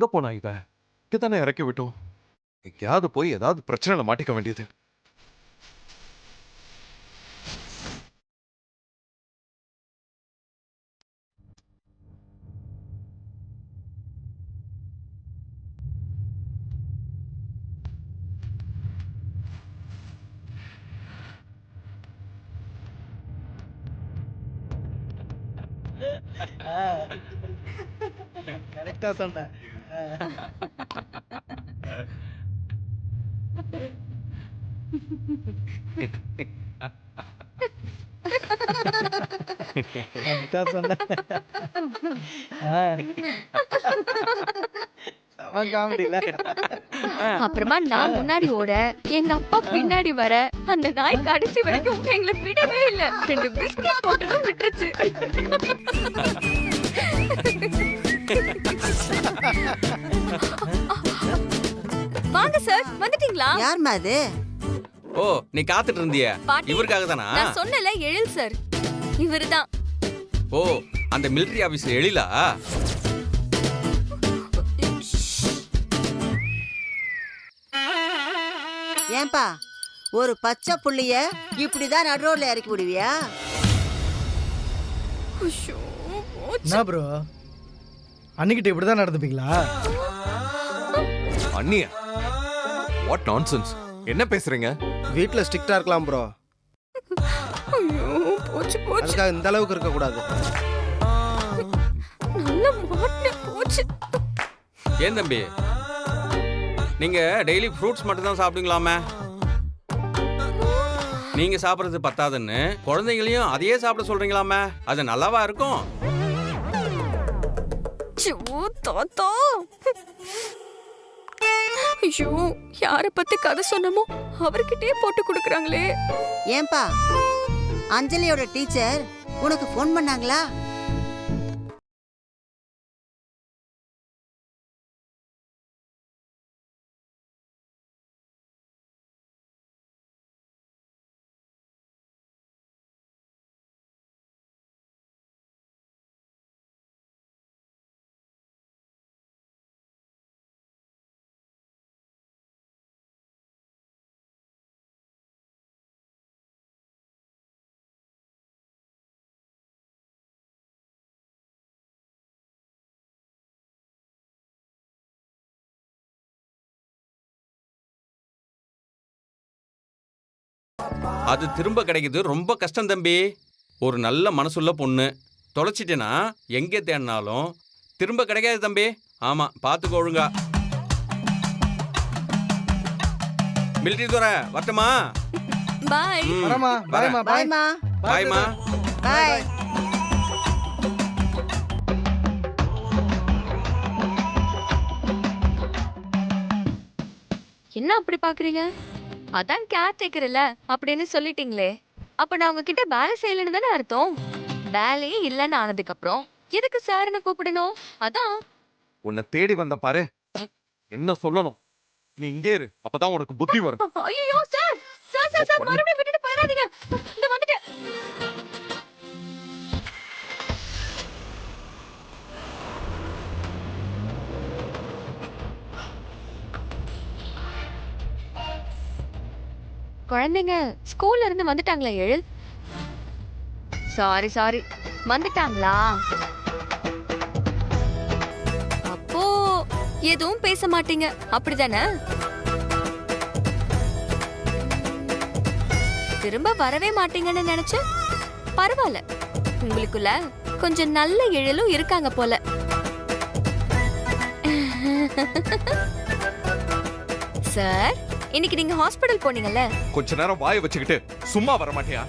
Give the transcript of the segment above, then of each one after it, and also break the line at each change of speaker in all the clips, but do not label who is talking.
எங்க போனா இவ? இங்கதானே இறக்கி விட்டோம். எங்கேயாவது போய் ஏதாவது பிரச்சனைல மாட்டிக்க வேண்டியது.
கரெக்டா சொன்ன. கரெக்டா சொன்ன. செம காமெடில.
அப்புறமா நான் முன்னாடி ஓட, எங்க அப்பா பின்னாடி வர, அந்த நாய் கடைசி வரைக்கும் எங்களை விடவே இல்ல. 2 பிஸ்கட் போட்டு விட்டுருச்சு. வாங்க சார், வந்துட்டீங்களா?
யார்மா அது?
ஓ, நீ காத்துட்டு இருந்திய?
பாட்டி,
இவருக்காக தானா?
நான் சொன்னல எழில் சார், இவருதான்.
ஓ, அந்த மிலிட்டரி ஆபீஸ்ல எழிலா?
ஏன்பா ஒரு பச்சை புள்ளிய இப்படிதான் நடுரோட்ல இறக்கி விடுவியா?
ஐயோ, போச்சு.
என்ன ப்ரோ, அன்னிக்கிட்ட இப்படிதான் நடந்துப்பீங்களா?
அண்ணியா? What nonsense? என்ன பேசுறீங்க?
வீட்ல ஸ்ட்ரிக்டா இருக்கலாம் ப்ரோ.
ஐயோ, போச்சு போச்சு.
அதுக்காக இந்த அளவுக்கு இருக்க கூடாது.
நல்ல மாட்டு போச்சு.
ஏன் தம்பி, நீங்க டெய்லி ஃப்ரூட்ஸ் மட்டும் தான் சாப்பிடுங்களாமே? நீங்க சாப்பிடுறது பத்தாதுன்னு குழந்தைகளையும் அதையே சாப்பிட சொல்றீங்களாமே? அது நல்லாவா இருக்கும்?
தாத்தா, ஐயோ, யார பத்தி கதை சொன்னமோ அவர்கிட்டயே போட்டு கொடுக்கறாங்களே.
ஏன்பா அஞ்சலியோட டீச்சர் உனக்கு ஃபோன் பண்ணாங்களா?
அது திரும்ப கிடைக்குது ரொம்ப கஷ்டம் தம்பி. ஒரு நல்ல மனசுள்ள பொண்ணு தொலைச்சிட்டேனா எங்கே தேடினாலும் திரும்ப கிடைக்காது தம்பி. ஆமா, பாத்துக்கோ ஒழுங்கா. மிலிட்டரி துறை வரட்டுமா?
பாய்.
வரமா, பாய்மா, பாய்.
பாய்மா.
பாய்மா.
பாய்.
என்ன அப்படி பாக்குறீங்க? அதான் கேர் டேக்கர் இல்ல அப்படின்னு சொல்லிட்டீங்களே, அப்ப நான் உங்ககிட்ட வேலை செய்யலன்னு தானே அர்த்தம். வேலையே இல்லைன்னு ஆனதுக்கு அப்புறம் எதுக்கு சார்னு கூப்பிடணும்? அதான்.
உன்னை தேடி வந்த பாரு. என்ன சொல்லணும்? நீ இங்கே இரு, அப்பதான் உனக்கு புத்தி வரும்.
ஐயோ சார், சார் சார் சார், மறுபடியும் விட்டுட்டு போயிடாதீங்க. இந்த வந்துட்டேன். குழந்தைங்க ஸ்கூல்ல இருந்து வந்துட்டாங்களா எழில்? சாரி சாரி, வந்துட்டாங்களா? அப்போ எதுவும் பேச மாட்டீங்க அப்படிதானே? திரும்ப வரவே மாட்டீங்கன்னு நினைச்சேன். பரவாயில்ல, உங்களுக்குள்ள கொஞ்சம் நல்ல எழிலும் இருக்காங்க போல. சார், இன்னைக்கு நீங்க ஹாஸ்பிடல் போனீங்கல்ல?
கொஞ்ச நேரம் வாயை வச்சுக்கிட்டு சும்மா வர மாட்டியா?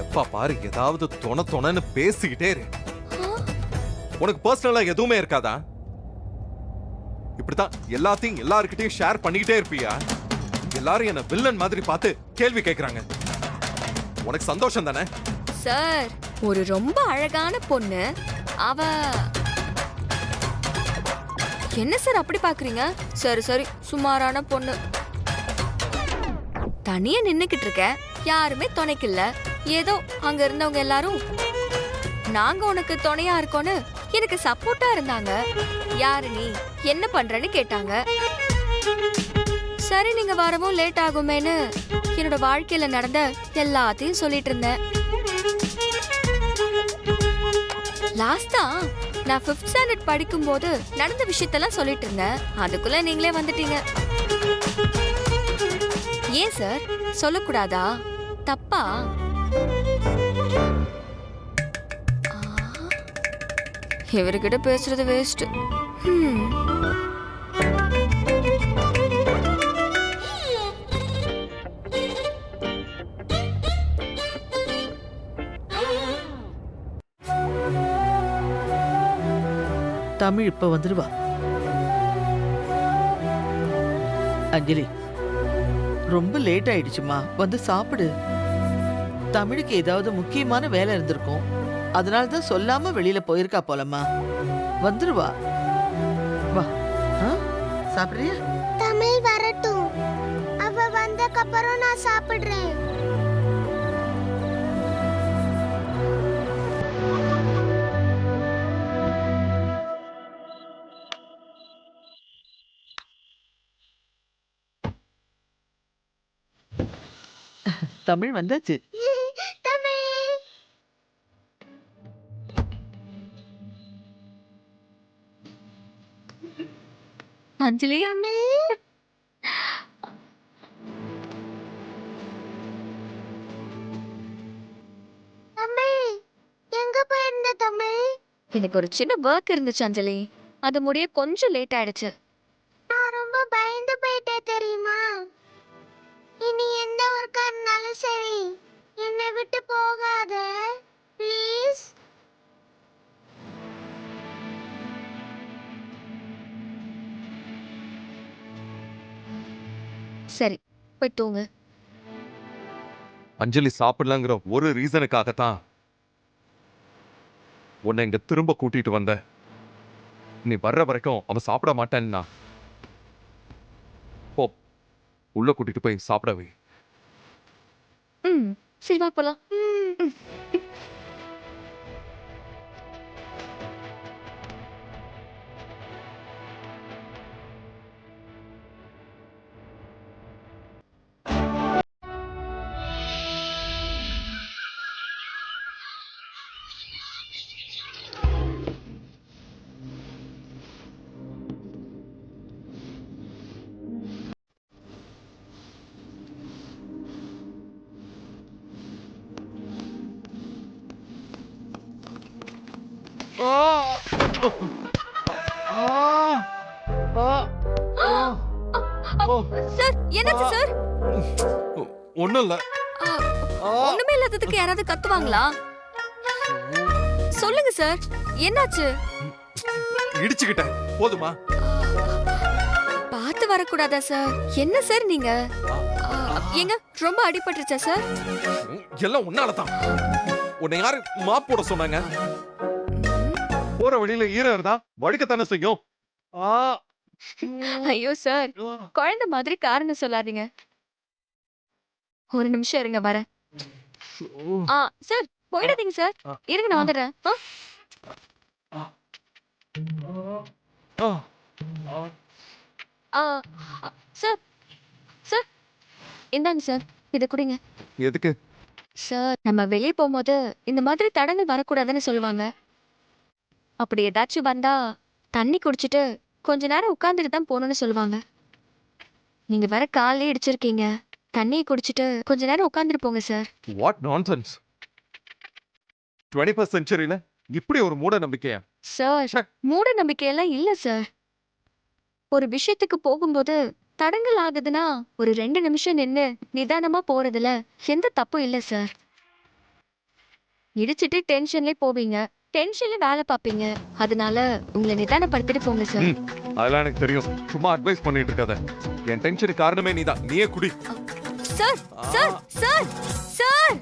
எப்ப பாரு ஏதாவது தொணன்னு பேசிக்கிட்டே இரு. உனக்கு பர்சனலா எதுவுமே இருக்காதா? இப்படித்தான் எல்லாத்தையும் எல்லார்கிட்டயும் ஷேர் பண்ணிக்கிட்டே இருப்பியா? எல்லாரும் என்ன வில்லன் மாதிரி பார்த்து கேள்வி கேக்குறாங்க. உனக்கு சந்தோஷம் தானே?
சார், ஒரு ரொம்ப அழகான பொண்ணு, அவ என்ன சார் அப்படி பாக்குறீங்க? சரி சரி, சுமாரான பொண்ணு. தனியா நின்னுக்கிட்டு இருக்க, யாருமே துணைக்கு இல்ல. ஏதோ அங்க இருந்தவங்க எல்லாரும் நாங்க உனக்கு துணையா இருக்கோன்னு எனக்கு சப்போர்ட்டா இருந்தாங்க. யாரு நீ, என்ன பண்றன்னு கேட்டாங்க. சரி நீங்க வரவும் லேட் ஆகுமேன்னு என்னோட வாழ்க்கையில நடந்த எல்லாத்தையும் சொல்லிட்டு இருந்தேன். லாஸ்டா நான் 5th ஸ்டாண்டர்ட் படிக்கும்போது நடந்த விஷயத்தெல்லாம் சொல்லிட்டு இருந்தேன். அதுக்குள்ள நீங்களே வந்துட்டீங்க. ஏன் சார் சொல்லக்கூடாதா? தப்பா? இவர்கிட்ட பேசுறது வேஸ்ட்.
தமிழ் இப்ப வந்துருவா. அஞ்சலி, ரொம்ப லேட் ஆயிடுச்சுமா, வந்து சாப்பிடு. தமிழுக்கு ஏதாவது முக்கியமான வேலை இருந்திருக்கும், அதனால தான் சொல்லாம வெளியில போயிருக்கா போலம்மா. வந்துருவா. வா. சாப்பிடுறியா?
தமிழ் வரட்டும், அவ வந்தக்கப்புறம் நான் சாப்பிடுறேன்.
தமிழ் வந்தாச்சு.
தமிழ்
அஞ்சலி,
தமிழ் எங்க போயிருந்த தமிழ்?
எனக்கு ஒரு சின்ன ஒர்க் இருந்துச்சு அஞ்சலி, அது முடிய கொஞ்சம் லேட் ஆயிடுச்சு.
நான் ரொம்ப பயந்து போயிட்டேன் தெரியுமா? இனி எந்த ஒர்க்கா இருந்தாலும் சரி, என்னை விட்டு போகாத ப்ளீஸ்.
சரி போய் தூங்கு.
அஞ்சலி சாப்பிடலங்கிற ஒரு ரீசனுக்காகத்தான் உன்னை இங்க திரும்ப கூட்டிட்டு வந்த. நீ வர்ற வரைக்கும் அவன் சாப்பிட மாட்டேன்னா போ, உள்ள கூட்டிட்டு போய் சாப்பிட வை.
சரி வா போலாம். சார் என்னாச்சு சார்?
ஒண்ணும் இல்ல.
ஒண்ணுமே இல்லாததுக்கு யாராவது கத்துவாங்களா? சொல்லுங்க சார், என்னாச்சு?
இடிச்சுக்கிட்டேன், போதுமா?
பார்த்து வரக்கூடாதா சார்? என்ன சார் நீங்க? எங்க ரொம்ப அடிபட்டுருச்சா சார்?
எல்லாம் உன்னாலதான். உன்னை யாரு மாப் போட சொன்னாங்க? போற வழியில ஈரம் இருந்தா வழுக்கத்தானே செய்யும்.
ஐயோ சார், குழந்தை மாதிரி காரணம் சொல்லாதீங்க. ஒரு நிமிஷம் இருங்க, வரேன். சார் போயிடாதீங்க சார், இருங்க நான் வந்துடுறேன். சார் சார் இந்தாங்க சார், இதை குடிங்க.
எதுக்கு?
சார் நம்ம வெளியே போகும்போது இந்த மாதிரி தடங்கள் வரக்கூடாதுன்னு சொல்லுவாங்க. அப்படி ஏதாச்சும் வந்தா தண்ணி குடிச்சிட்டு கொஞ்ச நேரம் உட்கார்ந்துட்டு தான் போகணும்னு சொல்லுவாங்க. நீங்க வர காலையே இடிச்சிருக்கீங்க, தண்ணியை குடிச்சிட்டு கொஞ்ச நேரம் உட்கார்ந்துட்டு போங்க சார்.
What nonsense! 21st செஞ்சுரியில இப்படி ஒரு மூட நம்பிக்கையா?
சார் மூட நம்பிக்கையெல்லாம் இல்ல சார். ஒரு விஷயத்துக்கு போகும்போது தடங்கள் ஆகுதுன்னா ஒரு 2 நிமிஷம் நின்னு நிதானமா போறதுல எந்த தப்பும் இல்ல சார். இடிச்சிட்டு டென்ஷன்ல போவீங்க, டென்ஷன்ல வேலை பார்ப்பீங்க. அதனால உங்களை நிதானப்படுத்திட்டு போங்க சார்.
அதெல்லாம் எனக்கு தெரியும், சும்மா அட்வைஸ் பண்ணிட்டு இருக்காத. என் டென்ஷனுக்கு காரணமே நீதான், நீயே குடி.
சார் சார் சார் சார்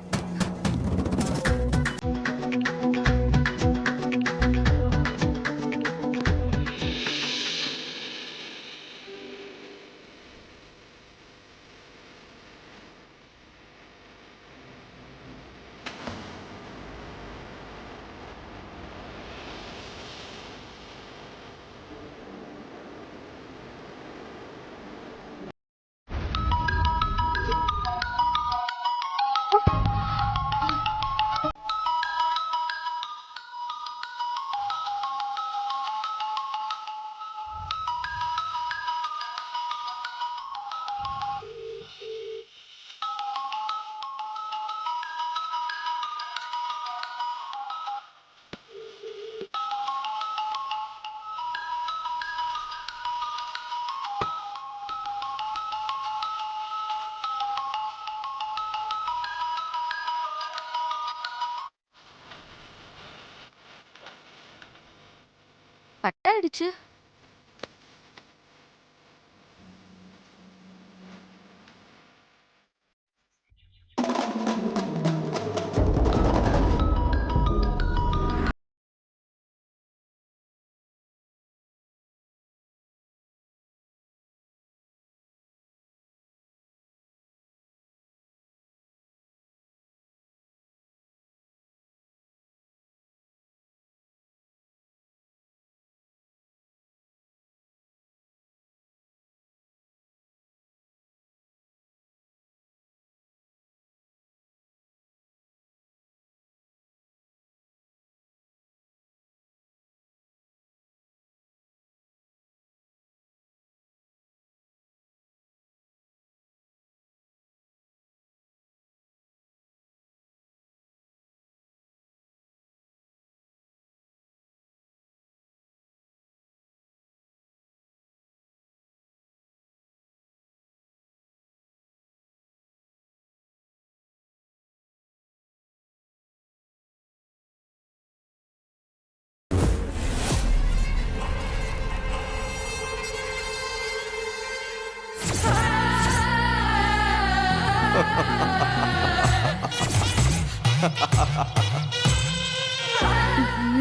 ஆயிடுச்சு?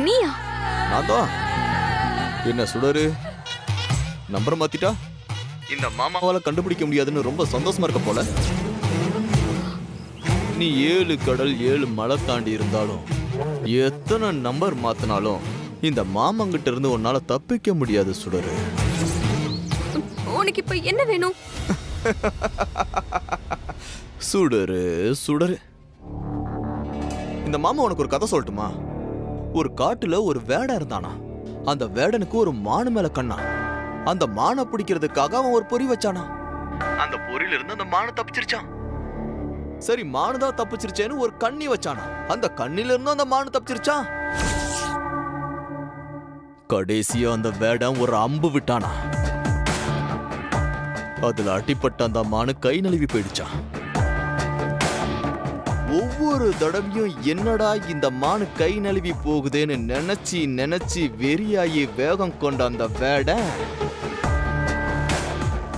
நீயா?
நான் தான். என்ன சுடரு நம்பர் மாத்திட்டா? இந்த மாமாவால கண்டுபிடிக்க முடியாதுன்னு ரொம்ப சந்தோஷமா இருக்க போல. நீ 7 கடல் 7 மலை தாண்டி இருந்தாலும் எத்தனை நம்பர் மாத்தினாலும் இந்த மாமங்கிட்ட இருந்து உன்னால தப்பிக்க முடியாது சுடரு.
உனக்கு இப்ப என்ன வேணும்?
சுடரு சுடரு, இந்த மாமா உனக்கு ஒரு கதை சொல்லட்டுமா? ஒரு காட்டுல ஒரு வேடன் இருந்தானா. அந்த வேடனுக்கு ஒரு மானு மேல கண்ணா. அந்த மானை பிடிக்கிறதுக்காக அவன் ஒரு பொறி வச்சானா. அந்த பொறியில இருந்து அந்த மானு தப்பிச்சிருச்சான். சரி, மானுதான் தப்பிச்சிருச்சேன்னு ஒரு கண்ணி வச்சானா. அந்த கண்ணில இருந்து அந்த மானு தப்பிச்சிருச்சான். கடைசியா அந்த வேடன் ஒரு அம்பு விட்டானா. அதுல அடிப்பட்ட அந்த மானு கை நழுவி போயிடுச்சான். ஒவ்வொரு தடவையும் என்னடா இந்த மானு கை நழுவி போகுதேன்னு நினைச்சு நினைச்சு வெறியாயி வேகம் கொண்ட அந்த வேடன்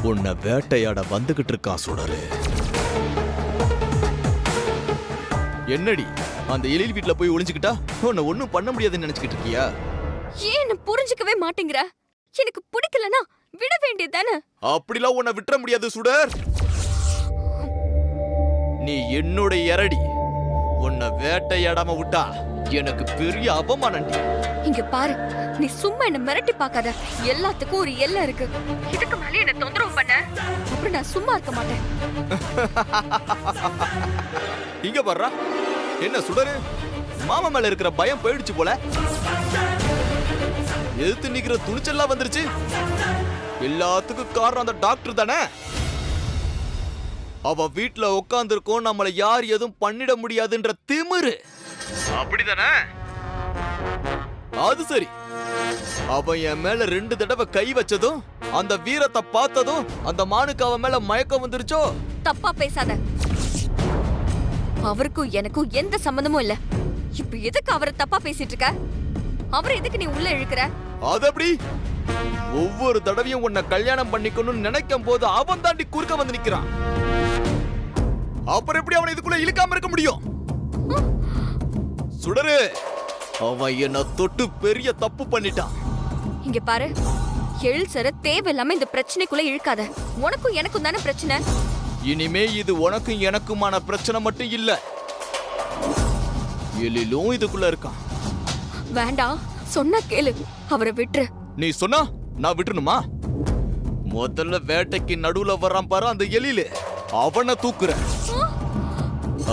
உன்னை வேட்டையாட வந்துகிட்டு இருக்கான் சுடரு. என்னடி அந்த எழில் வீட்டுல போய் ஒளிஞ்சுக்கிட்டா உன்னை ஒண்ணும் பண்ண முடியாதுன்னு நினைச்சுக்கிட்டு இருக்கியா?
ஏன் புரிஞ்சுக்கவே மாட்டேங்கிற? எனக்கு பிடிக்கலனா விட வேண்டியதானே?
அப்படிலாம் உன்னை விட்டுற முடியாது சுடர். நீ என்னுடைய எரடி. உன்னை வேட்டையாடாம விட்டா எனக்கு பெரிய அவமானண்டி.
இங்க பாரு, நீ சும்மா என்ன மிரட்டி பார்க்காத. எல்லாத்துக்கும் ஒரு எல்லை இருக்கு. இதுக்கு மேல என்ன தொந்தரவு பண்ண அப்புறம் நான் சும்மா இருக்க மாட்டேன்.
இங்க பாருடா, என்ன சுடரு, மாமா மேல இருக்கிற பயம் போயிடுச்சு போல. எதிர்த்து நிக்கிற துணிச்சல்லாம் வந்துருச்சு. எல்லாத்துக்கும் காரணம் அந்த டாக்டர் தானே. அவ வீட்டுல உட்கார்ந்து இருக்கோம், நம்மளை யார் எதுவும் பண்ணிட முடியாதுன்ற திமிரு. அப்படிதானே? அது சரி, அவன் என் மேல 2 தடவை கை வச்சதும் அந்த வீரத்தை பார்த்ததும் அந்த மானுக்கு அவன் மேல மயக்கம் வந்துருச்சோ?
தப்பா பேசாத. அவருக்கும் எனக்கும் எந்த சம்பந்தமும் இல்ல. இப்ப எதுக்கு அவரை தப்பா பேசிட்டு இருக்க? அவரை எதுக்கு நீ உள்ள இழுக்கிற?
அது எப்படி? ஒவ்வொரு தடவையும் உன்னை கல்யாணம் பண்ணிக்கணும்னு நினைக்கும் போது அவன் தாண்டி குறுக்க வந்து நிக்கிறான். அப்புறம் எப்படி அவனை இதுக்குள்ள இழுக்காம இருக்க முடியும்? சுடரு, அவன் என்ன தொட்டு பெரிய தப்பு பண்ணிட்டான்.
இங்க பாரு, எழில் சார தேவையில்லாம இந்த பிரச்சனைக்குள்ள இழுக்காத. உனக்கும் எனக்கும் தானே பிரச்சனை.
இனிமே இது உனக்கும் எனக்குமான பிரச்சனை மட்டும் இல்ல, எழிலும் இதுக்குள்ள இருக்கான்.
வேண்டாம், சொன்னா கேளு. அவரை விட்டுரு.
நீ சொன்னா நான் விட்டுணுமா? முதல்ல வேட்டைக்கு நடுவுல வர்றான் பாரு அந்த எழிலு, அவனை தூக்குற.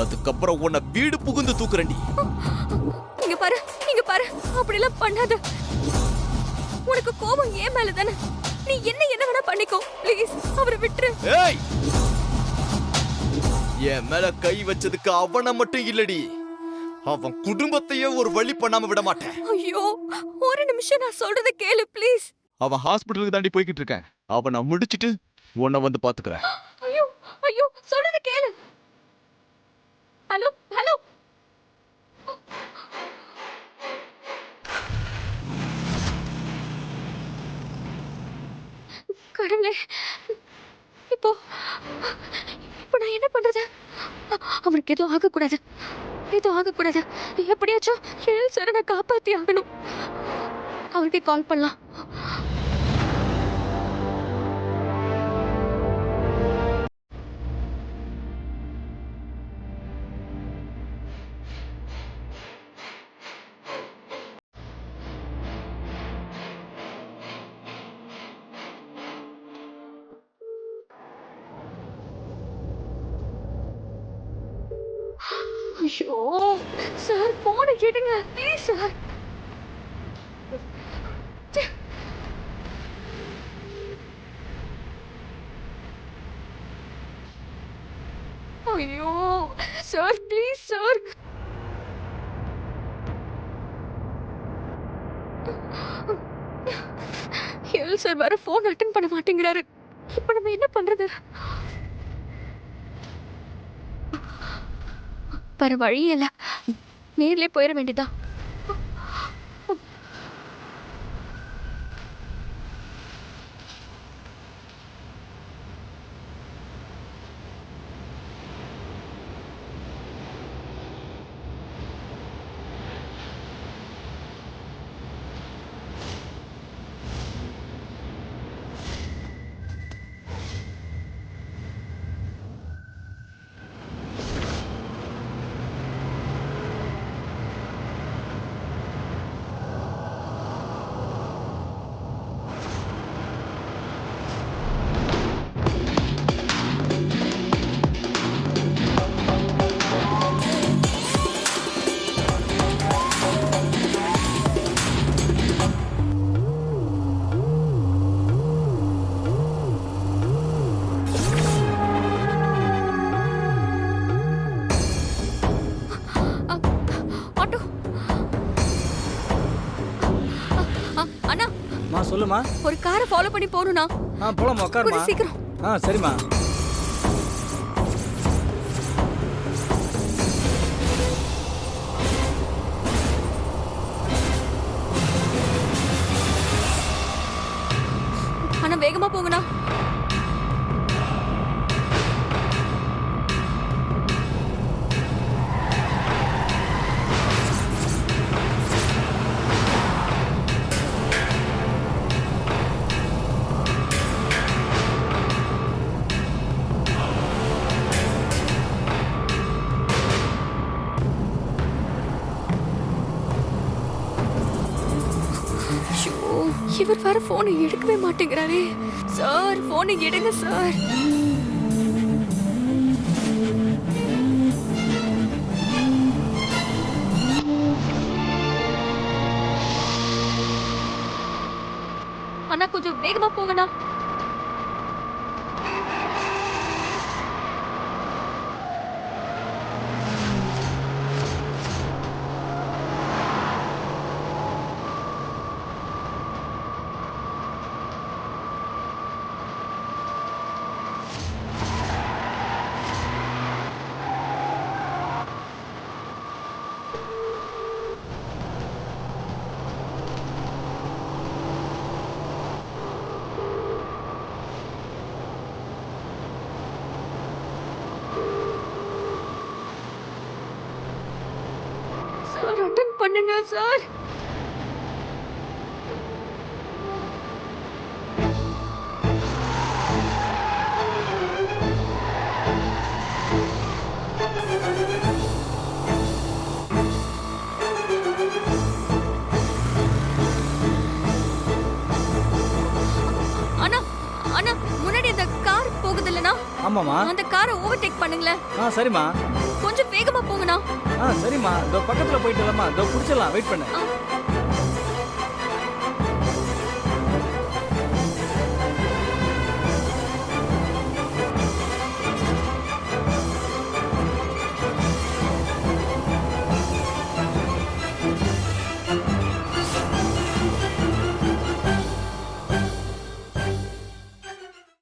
அதுக்கப்புறம் உன்னை வீடு புகுந்து தூக்குறேன்டி.
இங்க பாரு, இங்க பாரு, அப்படிலாம் பண்ணாத. உனக்கு கோபம் ஏன் மேல தானே. நீ என்ன வேணா பண்ணிக்கோ, ப்ளீஸ் அவரை விட்டுரு.
ஏய், என் மேல கை வச்சதுக்கு அவனை மட்டும் இல்லடி, அவன் குடும்பத்தையே ஒரு வழி பண்ணாம விட மாட்டேன்.
ஐயோ, ஒரு நிமிஷம் நான் சொல்றத கேளு ப்ளீஸ்.
அவன் ஹாஸ்பிடலுக்கு தாண்டி போய்கிட்டு இருக்கேன். அவனை முடிச்சிட்டு உன்னை வந்து பாத்துக்கிறேன்.
ஐயோ ஐயோ, சொல்றத கேளு. Hello hello. கடவுளே, இப்போ இப்போ நான் என்ன பண்றது? அவருக்கு எதுவும் ஆகக்கூடாது, எதுவும் ஆகக்கூடாது. எப்படியாச்சும் எழில் சாரை நான் காப்பாத்தி ஆகணும். அவருக்கே கால் பண்ணலாம். ஐயோ சார், போனை கேட்டுங்க ப்ளீஸ் சார். ஐயோ sir, please sir. Ezhil sir வர ஃபோன் அட்டன் பண்ண மாட்டேங்கிறாரு. இப்போ நம்ம என்ன பண்றது? வேற வழியே இல்ல, நேர்லயே போயிட வேண்டியதா. ஆட்டோ. அண்ணா,
சொல்லுமா.
ஒரு காரை ஃபாலோ பண்ணி போகணும்ண்ணா.
போலாமா, உட்காருமா.
கொஞ்சம் சீக்கிரம்.
சரிம்மா.
அண்ணா வேகமா போங்கண்ணா. இவர் வேற போனை எடுக்கவே மாட்டேங்கிறாரே. சார், போனை எடுங்க சார். அண்ணா கொஞ்சம் வேகமா போங்கண்ணா. சார், அட்டன் பண்ணுங்க சார். அண்ணா, அண்ணா, முன்னாடி அந்த கார் போகுது இல்லனா?
ஆமாமா.
அந்த காரை ஓவர்டேக் பண்ணுங்களேன்.
சரிம்மா.
கொஞ்சம் வேகமா போங்கண்ணா.
சரிம்மா, இதோ பக்கத்துல போயிட்டு வரமா, இதோ புடிச்சிடலாம், வெயிட் பண்ணு.